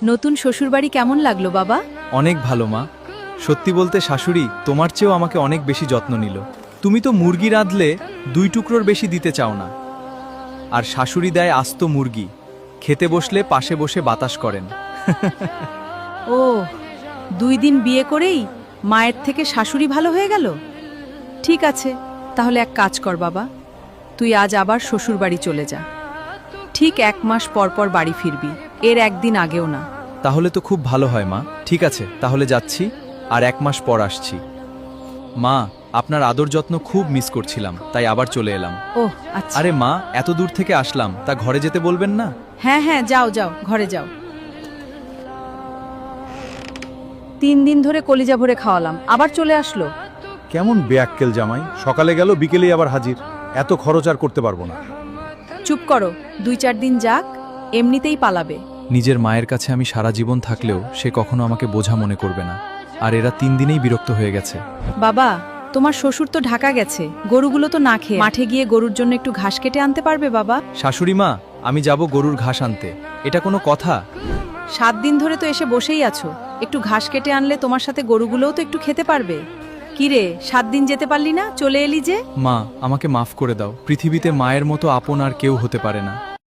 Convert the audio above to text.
নতুন শ্বশুরবাড়ি কেমন লাগলো বাবা? অনেক ভালো মা। সত্যি বলতে শাশুড়ি তোমার চেয়েও আমাকে অনেক বেশি যত্ন নিল। তুমি তো মুরগি রাঁধলে 2 টুকরোর বেশি দিতে চাও না, আর শাশুড়ি দেয় আস্ত মুরগি, খেতে বসলে পাশে বসে বাতাস করেন। ও, 2 দিন বিয়ে করেই মায়ের থেকে শাশুড়ি ভালো হয়ে গেল। ঠিক আছে, তাহলে এক কাজ কর বাবা, তুই আজ আবার শ্বশুরবাড়ি চলে যা। ঠিক 1 মাস পর পর বাড়ি ফিরবি, এর একদিন আগেও না। তাহলে তো খুব ভালো হয় মা। ঠিক আছে, তাহলে যাচ্ছি, আর 1 মাস পর আসছি। মা, আপনার আদর যত্ন খুব মিস করছিলাম, তাই আবার চলে এলাম। ওহ আচ্ছা। আরে মা, এত দূর থেকে আসলাম, তা ঘরে যেতে বলবেন না? হ্যাঁ হ্যাঁ, যাও যাও, ঘরে যাও। 3 দিন ধরে কলিজা ভরে খাওয়ালাম, আবার চলে আসলো। কেমন বেয়াক্কেল জামাই, সকালে গেল বিকেলেই আবার হাজির। এত খরচ আর করতে পারবো না। চুপ করো, 2-4 দিন যাক, এমনিতেই পালাবে। নিজের মায়ের কাছে আমি সারা জীবন থাকলেও সে কখনো আমাকে বোঝা মনে করবে না, আর এরা 3 দিনেই বিরক্ত হয়ে গেছে। বাবা, তোমার শ্বশুর তো ঢাকা গেছে, গরুগুলো তো না খেয়ে মাঠে গিয়ে গরুর জন্য একটু ঘাস কেটে আনতে পারবে বাবা? শাশুড়ি মা, আমি যাব গরুর ঘাস আনতে, এটা কোনো কথা? 7 দিন ধরে তো এসে বসেই আছো, একটু ঘাস কেটে আনলে তোমার সাথে গরুগুলোও তো একটু খেতে পারবে। কি রে, 7 দিন যেতে পারলি না, চলে এলি যে? মা, আমাকে মাফ করে দাও। পৃথিবীতে মায়ের মতো আপন আর কেউ হতে পারে না।